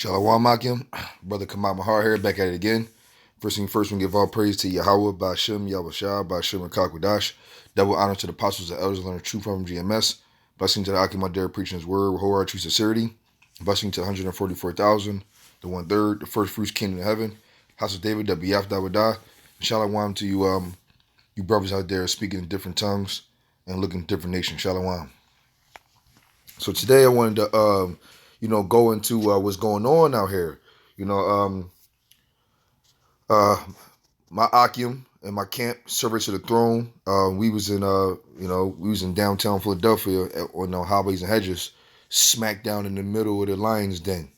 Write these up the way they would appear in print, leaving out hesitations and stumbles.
Shalom Akim, brother Kamat Mahar here, back at it again. First thing first, we give all praise to Yahawah, Bahasham, Yahawashi, Bahasham, and qadash. Double honor to the apostles and elders, learn the truth from GMS. Blessing to the Akim Adar preaching his word with whole true sincerity. Blessing to 144,000, the 1/3, the first fruits kingdom of heaven. House of David, Wiyaf Dawadah. Shalom to you, you brothers out there speaking in different tongues and looking at different nations. Shalom. So today I wanted to go into what's going on out here. My Akim and my camp, service to the throne. We was in downtown Philadelphia on highways and hedges, smack down in the middle of the lion's den.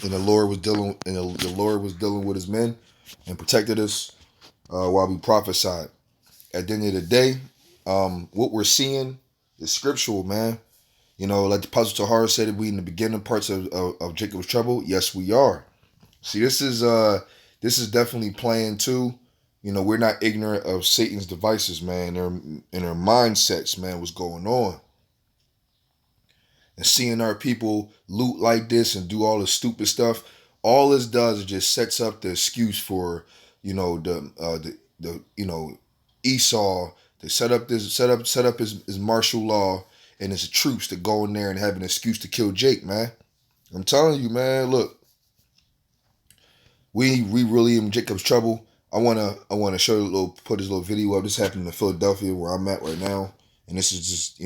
And the Lord was dealing with his men and protected us while we prophesied. At the end of the day, what we're seeing is scriptural, man. Like the Apostle Tahar said, we in the beginning parts of Jacob's trouble. Yes, we are. See, this is definitely playing too. We're not ignorant of Satan's devices, man, and their mindsets, man, what's going on. And seeing our people loot like this and do all this stupid stuff, all this does is just sets up the excuse for, Esau to set up his martial law and his troops to go in there and have an excuse to kill Jake, man. I'm telling you, man, look. We really in Jacob's trouble. I wanna show you put this little video up. This happened in Philadelphia where I'm at right now. And this is just,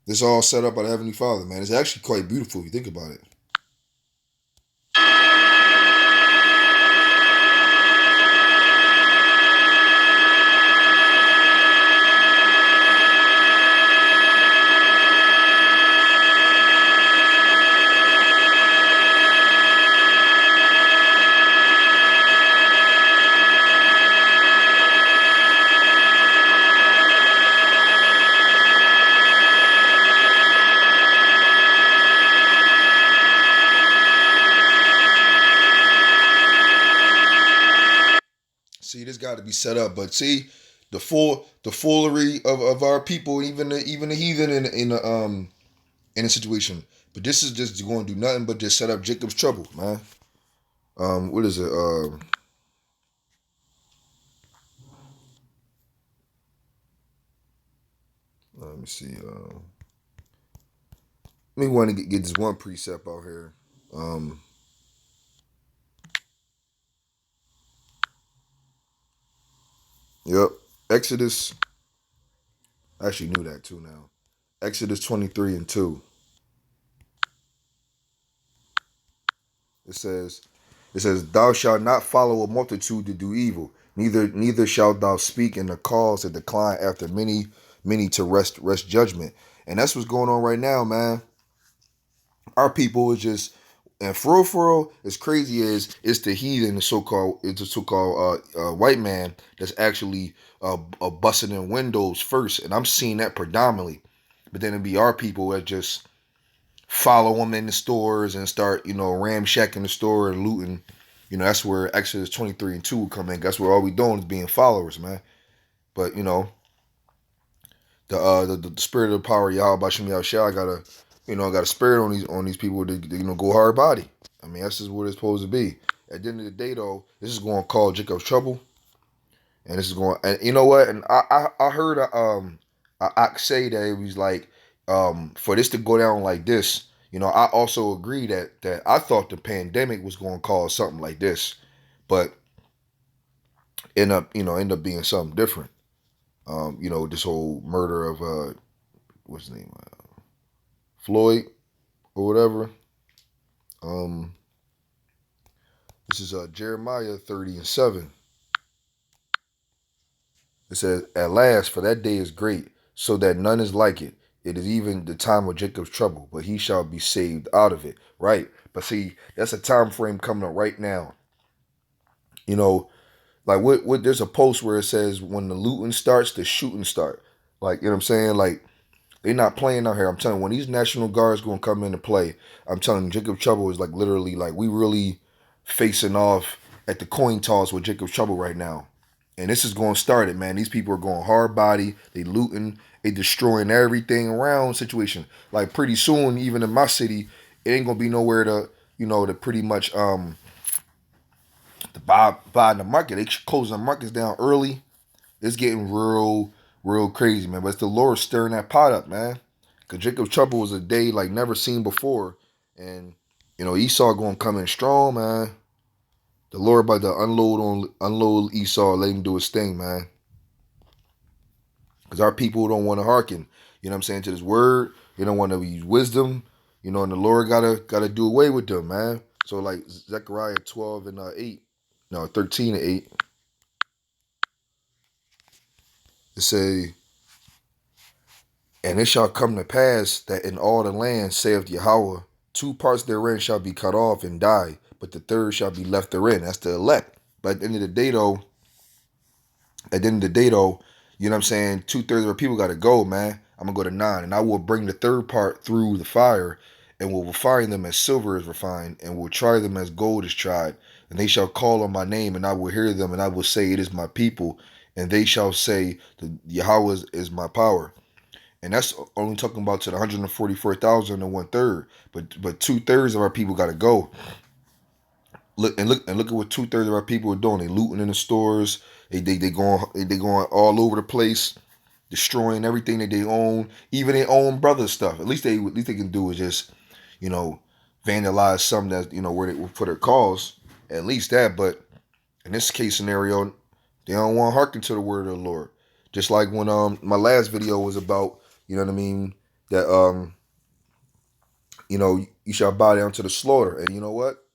this all set up by the Heavenly Father, man. It's actually quite beautiful if you think about it. See, this got to be set up, but see, the foolery of our people, even the heathen in a situation. But this is just going to do nothing but just set up Jacob's trouble, man. What is it? Let me see. Let me want to get this one precept out here. Yep. Exodus. I actually knew that too now. Exodus 23:2. It says, thou shalt not follow a multitude to do evil, neither shalt thou speak in the cause to decline after many to rest judgment. And that's what's going on right now, man. Our people is just, and for real, as crazy as it's the heathen, the so-called white man that's actually busting in windows first, and I'm seeing that predominantly. But then it'd be our people that just follow them in the stores and start, ramshacking the store and looting. That's where Exodus 23:2 will come in. That's where all we doing is being followers, man. But the spirit of the power of Yahawah Bahasham Yahawashi got a spirit on these people to go hard body. I mean, that's just what it's supposed to be. At the end of the day, though, this is going to cause Jacob's trouble, and this is going. And you know what? And I heard I say that it was like for this to go down like this. I also agree that I thought the pandemic was going to cause something like this, but end up being something different. This whole murder of what's his name, Floyd or whatever. This is Jeremiah 30:7. It says, at last, for that day is great, so that none is like it. It is even the time of Jacob's trouble, but he shall be saved out of it. Right? But see, that's a time frame coming up right now. Like what there's a post where it says when the looting starts, the shooting start. Like, what I'm saying? Like, they're not playing out here. I'm telling you, when these National Guards going to come into play, I'm telling you, Jacob's trouble is like literally, like, we really facing off at the coin toss with Jacob's trouble right now. And this is going to start it, man. These people are going hard body. They looting. They destroying everything around situation. Like, pretty soon, even in my city, it ain't gonna be nowhere to, to pretty much to buy in the market. They closing the markets down early. It's getting real crazy, man. But it's the Lord stirring that pot up, man. Cause Jacob's trouble was a day like never seen before, and Esau gonna come in strong, man. The Lord about to unload Esau, let him do his thing, man. Because our people don't want to hearken, to this word. They don't want to use wisdom, and the Lord gotta do away with them, man. So like Zechariah 12 and 8, no 13 and 8, it say, and it shall come to pass that in all the land, saith Yahawah, 2 parts therein shall be cut off and die, but the third shall be left therein. That's the elect. But at the end of the day, though, you know what I'm saying, 2/3 of our people got to go, man. I'm going to go to 9. And I will bring the third part through the fire, and will refine them as silver is refined, and will try them as gold is tried. And they shall call on my name, and I will hear them, and I will say, it is my people. And they shall say, the Yahawah is my power. And that's only talking about to the 144,000 and 1/3. But 2/3 of our people got to go. Look at what 2/3 of our people are doing. They looting in the stores. They going all over the place, destroying everything that they own, even their own brother's stuff. At least they can do is just, vandalize something that where they will put their cause. At least that. But in this case scenario, they don't want to hearken to the word of the Lord. Just like when my last video was about, that you shall bow down to the slaughter. And you know what?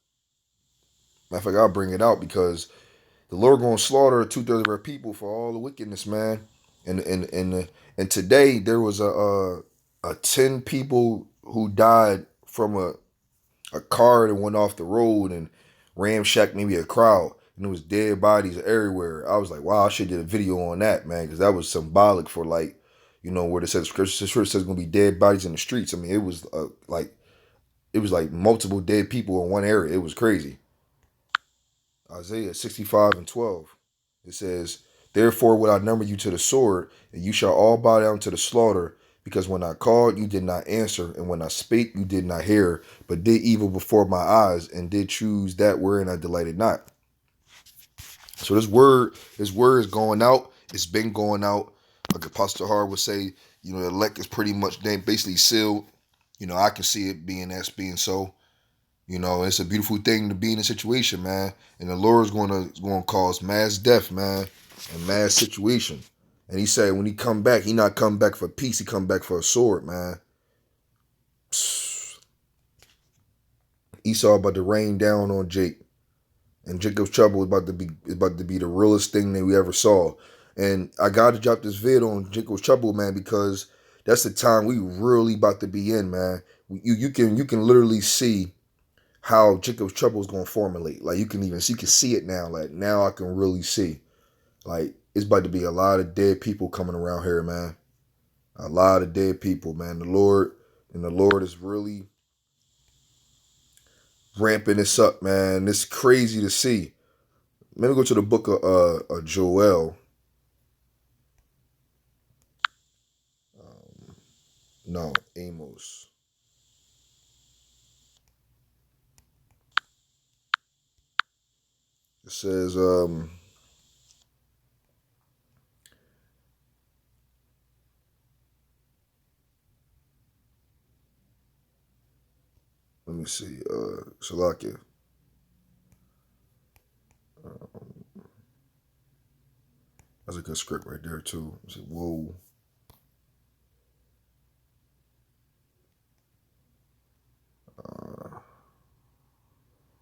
Matter of fact, I'll bring it out because the Lord gonna slaughter 2/3 of our people for all the wickedness, man. And today there was a 10 people who died from a car that went off the road and ramshacked maybe a crowd, and there was dead bodies everywhere. I was like, wow, I should did a video on that, man, because that was symbolic for like, where it says scripture says gonna be dead bodies in the streets. I mean, it was like multiple dead people in one area. It was crazy. Isaiah 65 and 12. It says, therefore will I number you to the sword, and you shall all bow down to the slaughter, because when I called, you did not answer, and when I spake, you did not hear, but did evil before my eyes, and did choose that wherein I delighted not. So this word is going out. It's been going out. Like Apostle Hard would say, the elect is pretty much basically sealed. I can see it being so. It's a beautiful thing to be in a situation, man. And the Lord is going to cause mass death, man, and mass situation. And he said when he come back, he not come back for peace. He come back for a sword, man. Esau about to rain down on Jake, and Jacob's trouble is about to be the realest thing that we ever saw. And I got to drop this vid on Jacob's trouble, man, because that's the time we really about to be in, man. You can literally see how Jacob's trouble is going to formulate. Like you can see it now. Like now I can really see. Like it's about to be a lot of dead people coming around here, man. A lot of dead people, man. The Lord is really ramping this up, man. It's crazy to see. Let me go to the book of Joel. No, Amos. It says, let me see, Salakia. That's a good script right there, too. I said, whoa.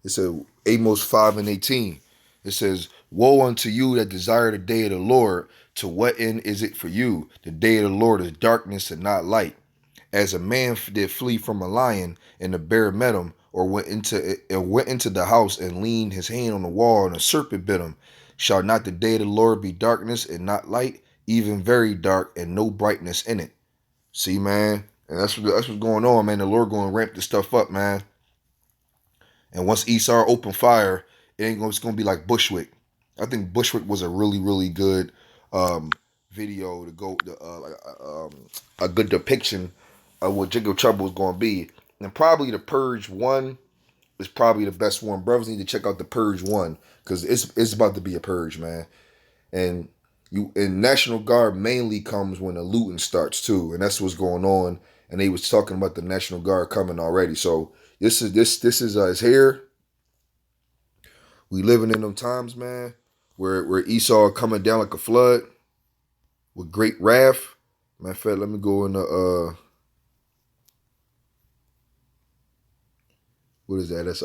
It said, Amos 5 and 18. It says, woe unto you that desire the day of the Lord. To what end is it for you? The day of the Lord is darkness and not light. As a man did flee from a lion, and the bear met him, or went into the house and leaned his hand on the wall, and a serpent bit him. Shall not the day of the Lord be darkness and not light, even very dark, and no brightness in it? See, man, and that's what's going on, man. The Lord going to ramp this stuff up, man. And once Esau open fire, it's going to be like Bushwick. I think Bushwick was a really good video to go a good depiction of what Jacob trouble is going to be. And probably the Purge 1 is probably the best one. Brothers need to check out the Purge 1 because it's about to be a purge, man. And National Guard mainly comes when the looting starts too, and that's what's going on. And they was talking about the National Guard coming already. So this is it's here. We living in them times, man, where Esau coming down like a flood with great wrath. Matter of fact, let me go in the what is that? That's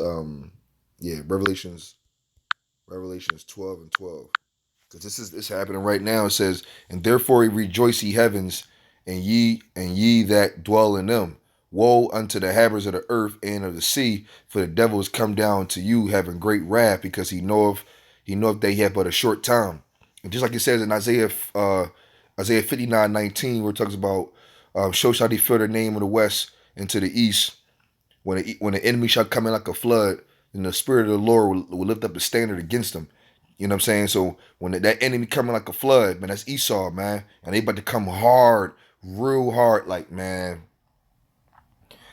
Revelations 12 and 12. Because this happening right now. It says, and therefore rejoice ye heavens, and ye that dwell in them. Woe unto the inhabiters of the earth and of the sea, for the devil is come down to you having great wrath, because he knoweth that he have but a short time. And just like it says in Isaiah 59:19, where it talks about so shall they fill their name of the west and to the east. When the enemy shall come in like a flood, then the spirit of the Lord will lift up the standard against them. You know what I'm saying? So when that enemy coming like a flood, man, that's Esau, man. And they about to come hard, real hard. Like, man,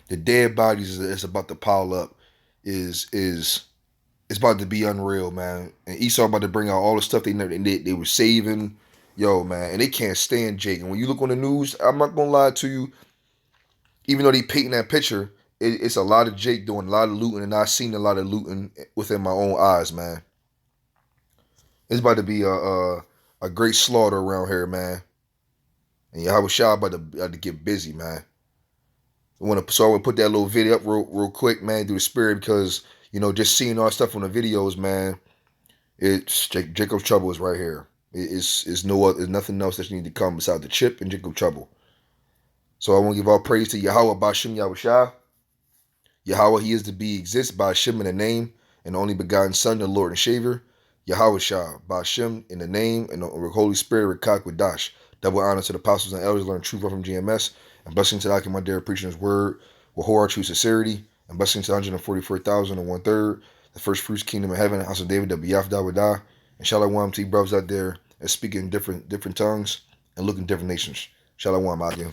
the dead bodies is about to pile up. It's about to be unreal, man. And Esau about to bring out all the stuff they were saving. Yo, man. And they can't stand Jake. And when you look on the news, I'm not going to lie to you, even though they painting that picture, it's a lot of Jake doing a lot of looting. And I've seen a lot of looting within my own eyes, man. It's about to be a great slaughter around here, man. And Yahawashi about to get busy, man. I want to put that little video up real quick, man, through the spirit, because just seeing all that stuff on the videos, man. It's Jacob's trouble is right here. It's nothing else that you need to come beside the chip and Jacob's trouble. So I want to give all praise to Yahawah, Bahasham, Yahawashi. Yahawah, he is to be exist by Hashem in the name, and the only begotten Son, the Lord and Savior. Yahawashi, Bahasham in the name, and the Holy Spirit, qadash. Double honor to the apostles and elders, learn truth from GMS, and blessing to Akim, my dear, preaching his word with whole true sincerity, and blessing to 144,000 and 1/3, the first fruits kingdom of heaven, house of David, the B'yaf Dawadah, and Shalom to you brothers out there and speaking different tongues and looking different nations. Shalom, Akim.